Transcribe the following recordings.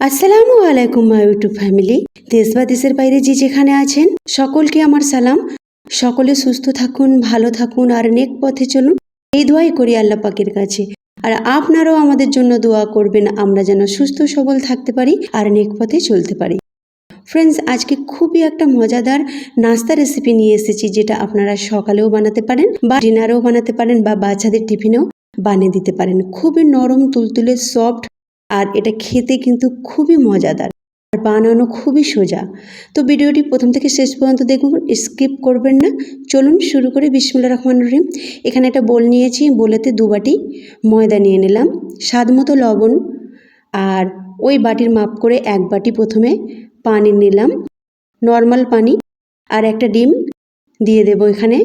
আসসালামু আলাইকুম my YouTube family. দেশ বা দেশের বাইরে যে যেখানে আছেন সকলকে আমার সালাম। সকলে সুস্থ থাকুন, ভালো থাকুন আর নেক পথে চলুন, এই দোয়াই করি আল্লাহ পাকের কাছে। আর আপনারাও আমাদের জন্য দোয়া করবেন, আমরা যেন সুস্থ সবল থাকতে পারি আর নেক পথে চলতে পারি। ফ্রেন্ডস, আজকে খুবই একটা মজাদার নাস্তা রেসিপি নিয়ে এসেছি, যেটা আপনারা সকালেও বানাতে পারেন বা ডিনারেও বানাতে পারেন বা বাচ্চাদের টিফিনেও বানিয়ে দিতে পারেন। খুবই নরম তুলতুলে সফট, আর এটা খেতে কিন্তু খুবই মজাদার আর বানানো খুবই সোজা। তো ভিডিওটি প্রথম থেকে শেষ পর্যন্ত দেখুন, স্কিপ করবেন না। চলুন শুরু করে। বিসমিল্লাহির রহমানির রহিম। এখানে একটা বোল নিয়েছি, বোলেতে 2 বাটি ময়দা নিয়ে নিলাম, স্বাদ মতো লবণ, আর ওই বাটির মাপ করে 1 বাটি প্রথমে পানি নিলাম, নর্মাল পানি, আর একটা ডিম দিয়ে দেব এখানে।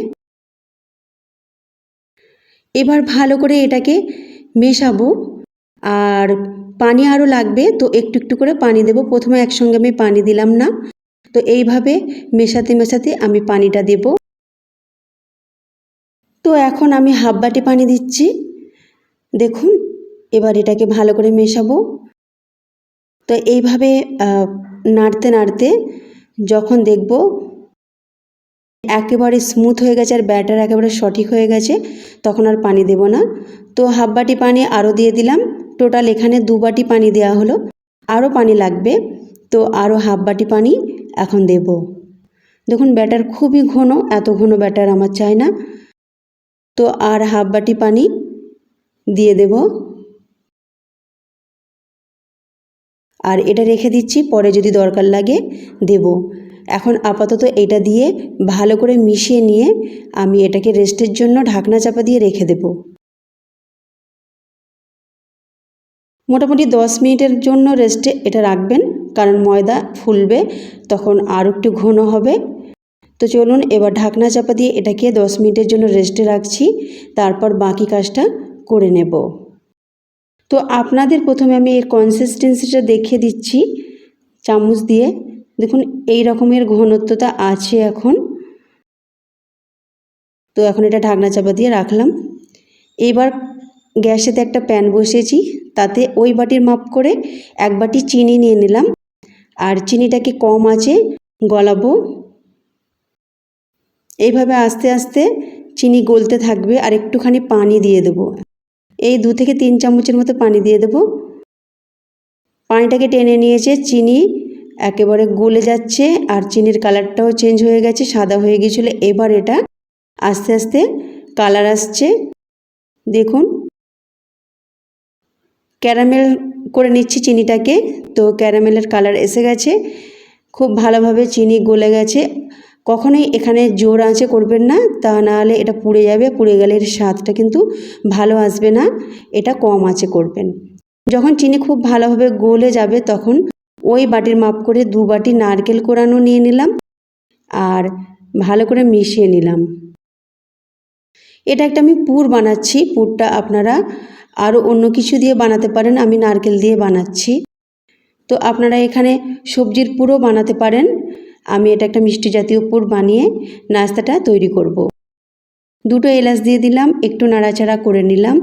এবার ভালো করে এটাকে মেশাবো, আর পানি আরও লাগবে, তো একটু একটু করে পানি দেব। প্রথমে একসঙ্গে আমি পানি দিলাম না, তো এইভাবে মেশাতে মেশাতে আমি পানিটা দেব। তো এখন আমি হাফ বাটি পানি দিচ্ছি। দেখুন, এবার এটাকে ভালো করে মেশাবো। তো এইভাবে নাড়তে নাড়তে যখন দেখব একেবারে স্মুথ হয়ে গেছে আর ব্যাটার একেবারে সঠিক হয়ে গেছে, তখন আর পানি দেব না। তো হাফ বাটি পানি আরও দিয়ে দিলাম। টোটাল এখানে 2 বাটি পানি দেওয়া হলো, আরও পানি লাগবে, তো আরও হাফ বাটি পানি এখন দেব। দেখুন ব্যাটার খুবই ঘন, এত ঘন ব্যাটার আমার চাই না। তো আর হাফ বাটি পানি দিয়ে দেব, আর এটা রেখে দিচ্ছি, পরে যদি দরকার লাগে দেব। এখন আপাতত এটা দিয়ে ভালো করে মিশিয়ে নিয়ে আমি এটাকে রেস্টের জন্য ঢাকনা চাপা দিয়ে রেখে দেব। মোটামুটি 10 মিনিটের জন্য রেস্টে এটা রাখবেন, কারণ ময়দা ফুলবে, তখন আরও একটু ঘন হবে। তো চলুন এবার ঢাকনা চাপা দিয়ে এটাকে 10 মিনিটের জন্য রেস্টে রাখছি, তারপর বাকি কাজটা করে নেব। তো আপনাদের প্রথমে আমি এর কনসিস্টেন্সিটা দেখিয়ে দিচ্ছি চামচ দিয়ে। দেখুন এই রকমের ঘনত্বটা আছে এখন। তো এখন এটা ঢাকনা চাপা দিয়ে রাখলাম। এবার গ্যাসেতে একটা প্যান বসিয়েছি, তাতে ওই বাটির মাপ করে 1 বাটি চিনি নিয়ে নিলাম, আর চিনিটাকে কম আঁচে গলাবো। এইভাবে আস্তে আস্তে চিনি গলতে থাকবে, আর একটুখানি পানি দিয়ে দেবো। এই 2 থেকে 3 চামচের মতো পানি দিয়ে দেবো। পানিটাকে টেনে নিয়েছে, চিনি একেবারে গলে যাচ্ছে, আর চিনির কালারটাও চেঞ্জ হয়ে গেছে, সাদা হয়ে গিয়েছিলো। এবার এটা আস্তে আস্তে কালার আসছে। দেখুন ক্যারামেল করে নিচ্ছি চিনিটাকে। তো ক্যারামেলের কালার এসে গেছে, খুব ভালোভাবে চিনি গলে গেছে। কখনোই এখানে জোর আঁচে করবেন না, তা নাহলে এটা পুড়ে যাবে, পুড়ে গেলে এর স্বাদটা কিন্তু ভালো আসবে না। এটা কম আঁচে করবেন। যখন চিনি খুব ভালোভাবে গলে যাবে, তখন ওই বাটির মাপ করে 2 বাটি নারকেল কোরানো নিয়ে নিলাম, আর ভালো করে মিশিয়ে নিলাম। এটা একটা আমি পুর বানাচ্ছি, পুরটা আপনারা আরও অন্য কিছু দিয়ে বানাতে পারেন, আমি নারকেল দিয়ে বানাচ্ছি। তো আপনারা এখানে সবজির পুরও বানাতে পারেন। আমি এটা একটা মিষ্টি জাতীয় পুর বানিয়ে নাস্তাটা তৈরি করব। 2টো এলাচ দিয়ে দিলাম, একটু নাড়াচাড়া করে নিলাম।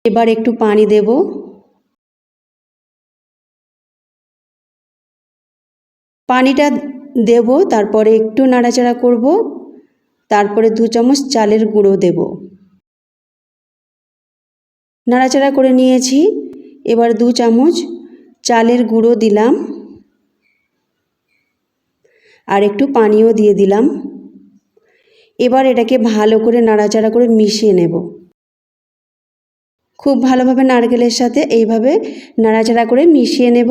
এবার একটু পানি দেব। পানিটা দেব, তারপরে একটু নাড়াচাড়া করব, তারপরে 2 চামচ চালের গুঁড়ো দেব। নাড়াচাড়া করে নিয়েছি, এবার 2 চামচ চালের গুঁড়ো দিলাম, আর একটু পানিও দিয়ে দিলাম। এবার এটাকে ভালো করে নাড়াচাড়া করে মিশিয়ে নেব। খুব ভালোভাবে নারকেলের সাথে এইভাবে নাড়াচাড়া করে মিশিয়ে নেব।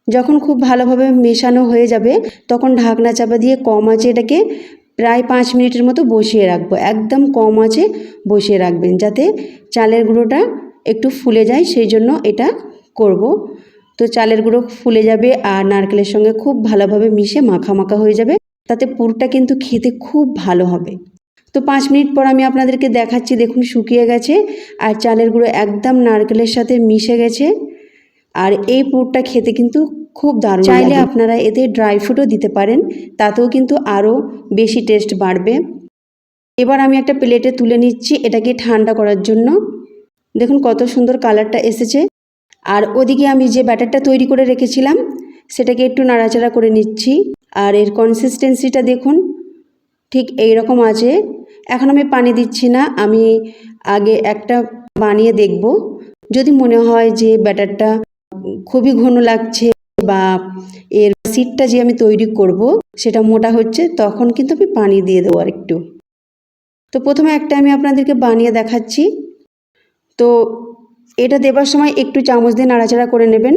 যখন খুব ভালোভাবে মেশানো হয়ে যাবে, তখন ঢাকনা চাপা দিয়ে কম আঁচে এটাকে প্রায় 5 মিনিটের মতো বসিয়ে রাখবো। একদম কম আঁচে বসিয়ে রাখবেন, যাতে চালের গুঁড়োটা একটু ফুলে যায়, সেই জন্য এটা করব। তো চালের গুঁড়ো ফুলে যাবে আর নারকেলের সঙ্গে খুব ভালোভাবে মিশে মাখা মাখা হয়ে যাবে, তাতে পুরটা কিন্তু খেতে খুব ভালো হবে। তো 5 মিনিট পর আমি আপনাদেরকে দেখাচ্ছি। দেখুন শুকিয়ে গেছে, আর চালের গুঁড়ো একদম নারকেলের সাথে মিশে গেছে, আর এই পুরটা খেতে কিন্তু খুব দারুণ। চাইলে আপনারা এতে ড্রাই ফ্রুটও দিতে পারেন, তাতেও কিন্তু আরও বেশি টেস্ট বাড়বে। এবার আমি একটা প্লেটে তুলে নিচ্ছি এটাকে ঠান্ডা করার জন্য। দেখুন কত সুন্দর কালারটা এসেছে, আর ওদিকে আমি যে ব্যাটারটা তৈরি করে রেখেছিলাম সেটাকে একটু নাড়াচাড়া করে নিচ্ছি। আর এর কনসিস্টেন্সিটা দেখুন, ঠিক এই রকম আছে। এখন আমি পানি দিচ্ছি না, আমি আগে একটা বানিয়ে দেখব। যদি মনে হয় যে ব্যাটারটা খুবই ঘন লাগছে বা এর সিটটা যে আমি তৈরি করব সেটা মোটা হচ্ছে, তখন কিন্তু আমি পানি দিয়ে দেবো আর একটু। তো প্রথমে একটা আমি আপনাদেরকে বানিয়ে দেখাচ্ছি। তো এটা দেবার সময় একটু চামচ দিয়ে নাড়াচাড়া করে নেবেন,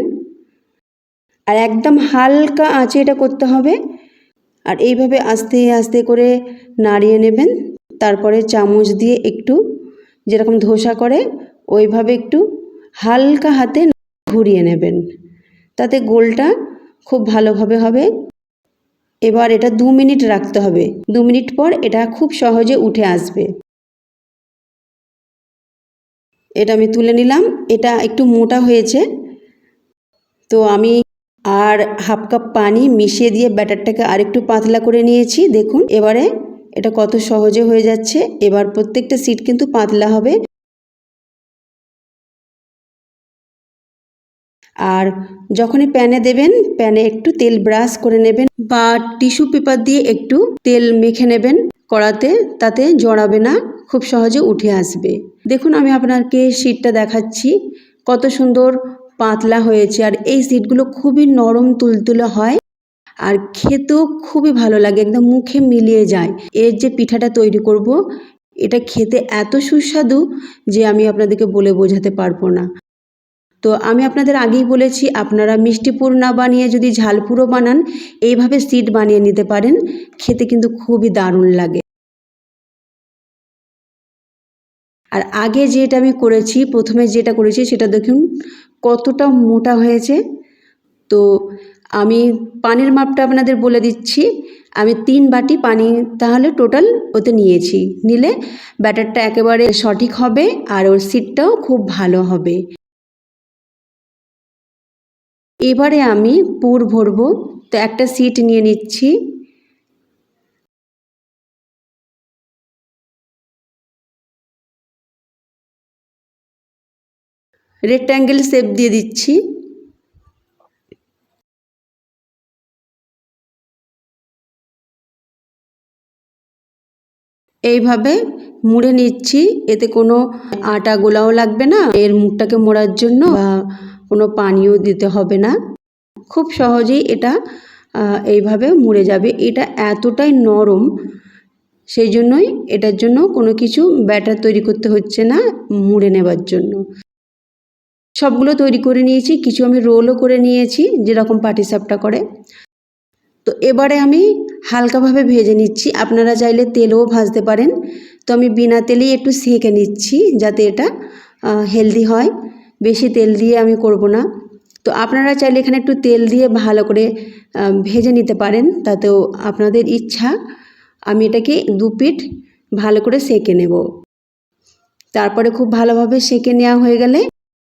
আর একদম হালকা আঁচে এটা করতে হবে। আর এইভাবে আস্তে আস্তে করে নাড়িয়ে নেবেন, তারপরে চামচ দিয়ে একটু যেরকম ধোসা করে ওইভাবে একটু হালকা হাতে ঘুরিয়ে নেবেন, তাতে গোলটা খুব ভালোভাবে হবে। এবার এটা 2 মিনিট রাখতে হবে, 2 মিনিট পর এটা খুব সহজে উঠে আসবে। এটা আমি তুলে নিলাম, এটা একটু মোটা হয়েছে। তো আমি আর হাফ কাপ পানি মিশিয়ে দিয়ে ব্যাটারটাকে আরেকটু পাতলা করে নিয়েছি। দেখুন এবারে এটা কত সহজে হয়ে যাচ্ছে। এবার প্রত্যেকটা সিট কিন্তু পাতলা হবে। আর যখনই প্যানে দেবেন, প্যানে একটু তেল ব্রাশ করে নেবেন বা টিস্যু পেপার দিয়ে একটু তেল মেখে নেবেন কড়াতে, তাতে জড়াবে না, খুব সহজে উঠে আসবে। দেখুন আমি আপনাকে সিটটা দেখাচ্ছি, কত সুন্দর পাতলা হয়েছে। আর এই সিটগুলো খুবই নরম তুলতুলে হয়, আর খেতেও খুবই ভালো লাগে, একদম মুখে মিলিয়ে যায়। এর যে পিঠাটা তৈরি করব, এটা খেতে এত সুস্বাদু যে আমি আপনাদেরকে বলে বোঝাতে পারবো না। তো আমি আপনাদের আগেই বলেছি, আপনারা মিষ্টিপুর না বানিয়ে যদি ঝালপুরও বানান, এইভাবে সিট বানিয়ে নিতে পারেন, খেতে কিন্তু খুবই দারুণ লাগে। আর আগে যেটা আমি করেছি, প্রথমে যেটা করেছি সেটা দেখুন কতটা মোটা হয়েছে। তো আমি পানির মাপটা আপনাদের বলে দিচ্ছি, আমি 3 বাটি পানি তাহলে টোটাল ওতে নিয়েছি, নিলে ব্যাটারটা একেবারে সঠিক হবে আর ওর সিটটাও খুব ভালো হবে। এবারে আমি পুর ভরবো, তো একটা সিট নিয়ে নিচ্ছি। রেক্ট্যাঙ্গেল শেপ দিয়ে দিচ্ছি। এইভাবে মুড়ে নিচ্ছি, এতে কোনো আটা গোলাও লাগবে না, এর মুখটাকে মোড়ার জন্য বা কোনো পানিও দিতে হবে না, খুব সহজেই এটা এইভাবে মুড়ে যাবে। এটা এতটাই নরম, সেই জন্যই এটার জন্য কোনো কিছু ব্যাটার তৈরি করতে হচ্ছে না মুড়ে নেবার জন্য। সবগুলো তৈরি করে নিয়েছি, কিছু আমি রোলও করে নিয়েছি যেরকম পাটিসাপটা করে। তো এবারে আমি হালকাভাবে ভেজে নিচ্ছি, আপনারা চাইলে তেলেও ভাজতে পারেন। তো আমি বিনা তেলেই একটু সেঁকে নিচ্ছি যাতে এটা হেলদি হয়, বেশি তেল দিয়ে আমি করব না। তো আপনারা চাইলে এখানে একটু তেল দিয়ে ভালো করে ভেজে নিতে পারেন, তাতেও আপনাদের ইচ্ছা। আমি এটাকে 2 পিঠ ভালো করে সেঁকে নেব, তারপরে খুব ভালোভাবে সেঁকে নেওয়া হয়ে গেলে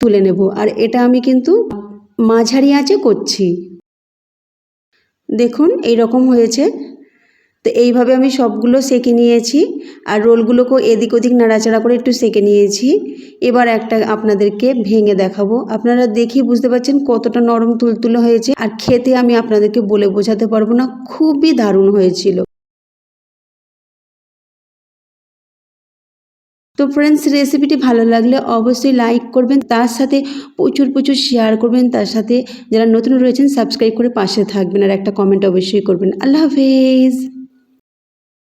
তুলে নেব। আর এটা আমি কিন্তু মাঝারি আঁচে করছি। দেখুন এই রকম হয়েছে। তো এইভাবে আমি সবগুলো সেঁকে নিয়েছি, আর রোলগুলোকেও এদিক ওদিক নাড়াচাড়া করে একটু সেঁকে নিয়েছি। এবার একটা আপনাদেরকে ভেঙে দেখাবো, আপনারা দেখেই বুঝতে পারছেন কতটা নরম তুলতুলে হয়েছে। আর খেতে আমি আপনাদেরকে বলে বোঝাতে পারবো না, খুবই দারুণ হয়েছিল। তো ফ্রেন্ডস, রেসিপিটি ভালো লাগলে অবশ্যই লাইক করবেন, তার সাথে প্রচুর প্রচুর শেয়ার করবেন, তার সাথে যারা নতুন রয়েছেন সাবস্ক্রাইব করে পাশে থাকবেন, আর একটা কমেন্ট অবশ্যই করবেন। আল্লাহ হাফেজ।